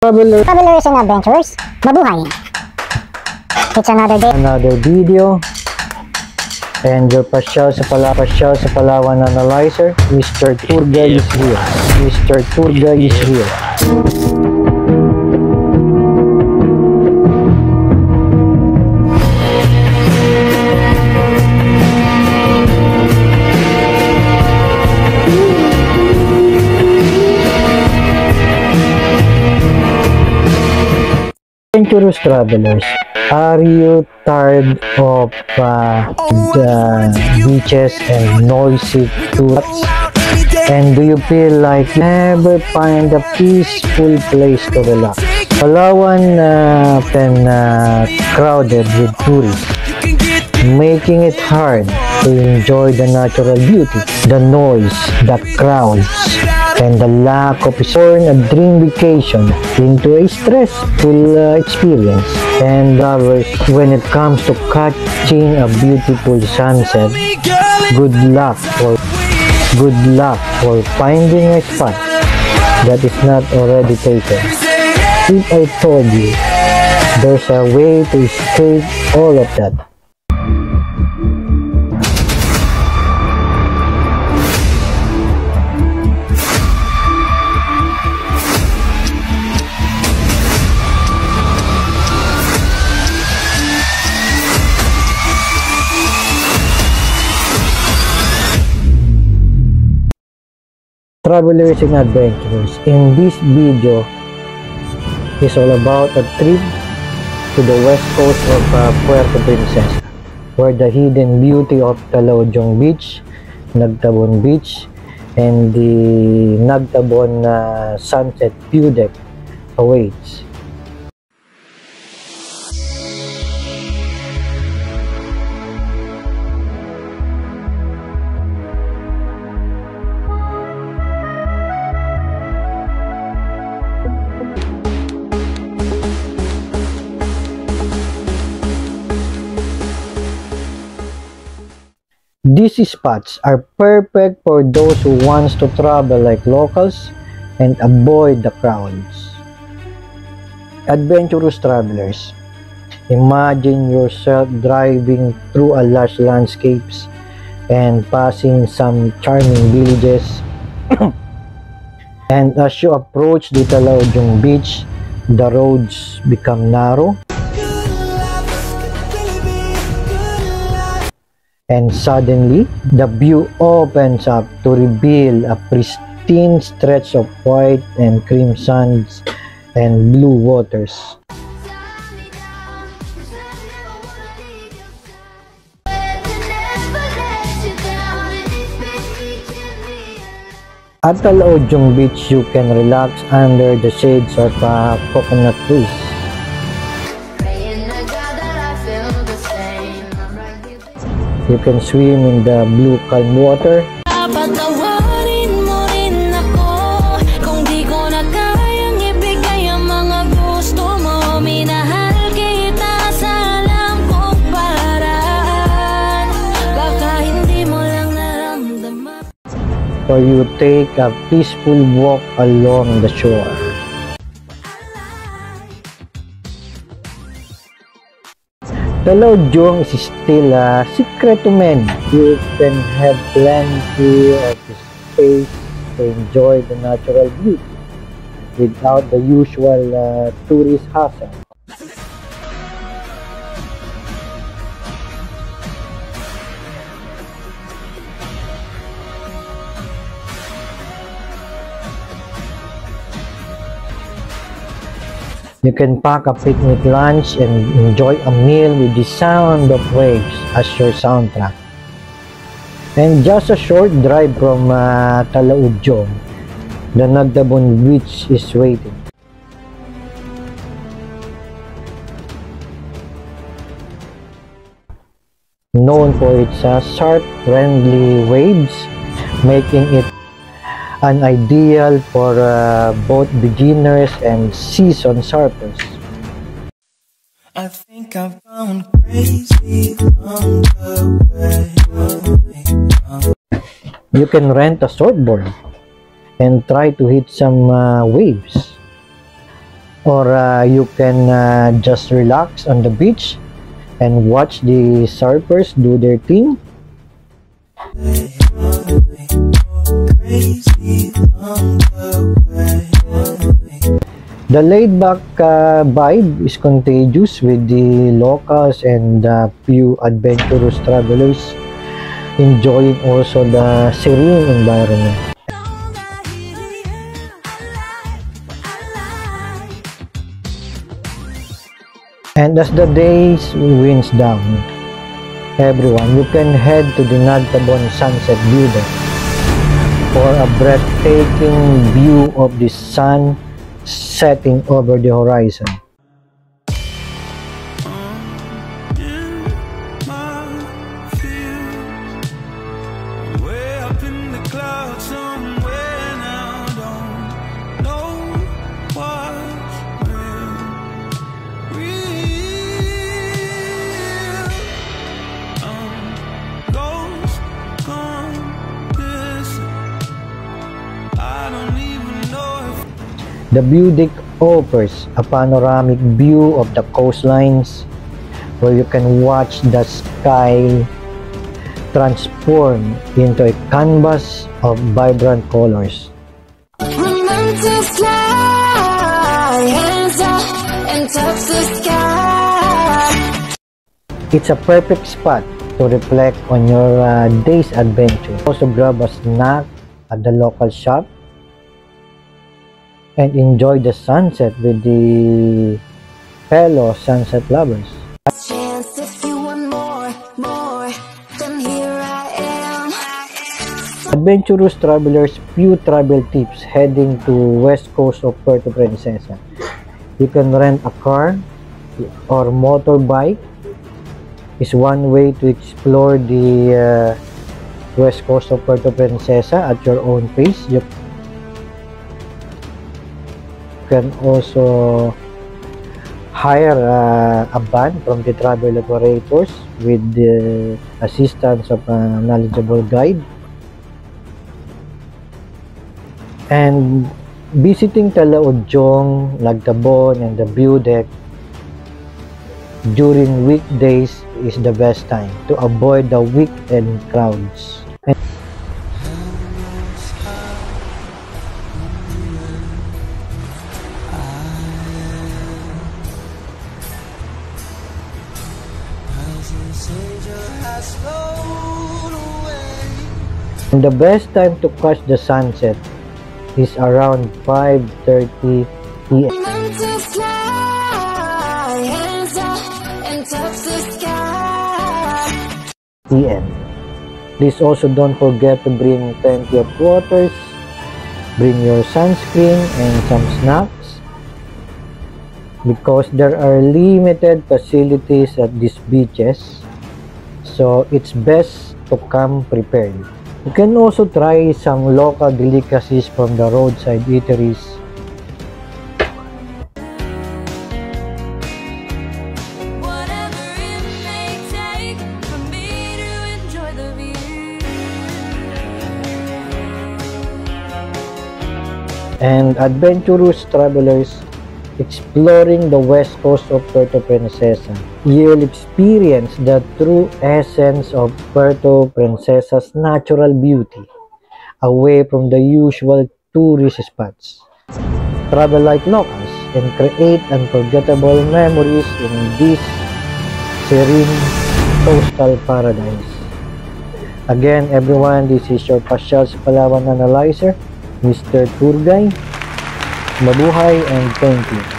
Travelers and adventurers, mabuhay! It's another day, another video, and your Pasyal sa Palawan analyzer, Mr. Tour Guide is here. Mr. Tour Guide is here. Adventurous travelers, are you tired of the beaches and noisy tours? And do you feel like you never find a peaceful place to relax? Palawan often crowded with tourists, making it hard to enjoy the natural beauty, the noise, the crowds, and the lack of turn a dream vacation into a stressful experience. And when it comes to catching a beautiful sunset, good luck for finding a spot that is not already taken. If I told you there's a way to escape all of that. Travelers and adventurers, in this video is all about a trip to the west coast of Puerto Princesa, where the hidden beauty of Talaudong Beach, Nagtabon Beach, and the Nagtabon Sunset View Deck awaits. These spots are perfect for those who wants to travel like locals and avoid the crowds. Adventurous travelers, imagine yourself driving through a lush landscapes and passing some charming villages. And as you approach the Talaudong Beach, the roads become narrow. And suddenly, the view opens up to reveal a pristine stretch of white and cream sands and blue waters. At Talaudong Beach, you can relax under the shades of coconut trees. You can swim in the blue calm water. Patawarin mo rin ako kung di ko na kayang ibigay ang mga gusto mo. Minahal kita sa alam kong paraan, baka hindi mo lang naramdaman. Or you take a peaceful walk along the shore. Talaudong is still a secret to many. You can have plenty of space to enjoy the natural beauty without the usual tourist hassle. You can pack a picnic lunch and enjoy a meal with the sound of waves as your soundtrack. And just a short drive from Talaudong, the Nagtabon Beach is waiting. Known for its sharp, friendly waves, making it an ideal for both beginners and seasoned surfers. I think I found crazy on the way. You can rent a surfboard and try to hit some waves. or you can just relax on the beach and watch the surfers do their thing. The laid-back vibe is contagious with the locals and few adventurous travelers enjoying also the serene environment. And as the days winds down, everyone, you can head to the Nagtabon Sunset View Deck for a breathtaking view of the sun setting over the horizon. The view deck offers a panoramic view of the coastlines where you can watch the sky transform into a canvas of vibrant colors. Remember to fly, hands up and touch the sky. It's a perfect spot to reflect on your day's adventure. Also grab a snack at the local shop and enjoy the sunset with the fellow sunset lovers. Chance if you want more, then here I am. Adventurous travelers, few travel tips heading to west coast of Puerto Princesa. You can rent a car or motorbike. Is one way to explore the west coast of Puerto Princesa at your own pace. You can also hire a van from the travel operators with the assistance of a knowledgeable guide. And visiting Talaudjong, Nagtabon, and the view deck during weekdays is the best time to avoid the weekend crowds. And the best time to catch the sunset is around 5:30 p.m. Remember to fly, hands up and touch the sky. Please also don't forget to bring plenty of waters, bring your sunscreen and some snacks, because there are limited facilities at these beaches, so it's best to come prepared. You can also try some local delicacies from the roadside eateries. Whatever it may take for me to enjoy the view. And adventurous travelers exploring the west coast of Puerto Princesa, you'll experience the true essence of Puerto Princesa's natural beauty, away from the usual tourist spots. Travel like locals and create unforgettable memories in this serene coastal paradise. Again, everyone, this is your Pasyal sa Palawan Analyzer, Mr. Tour Guide. Mabuhay and thank you.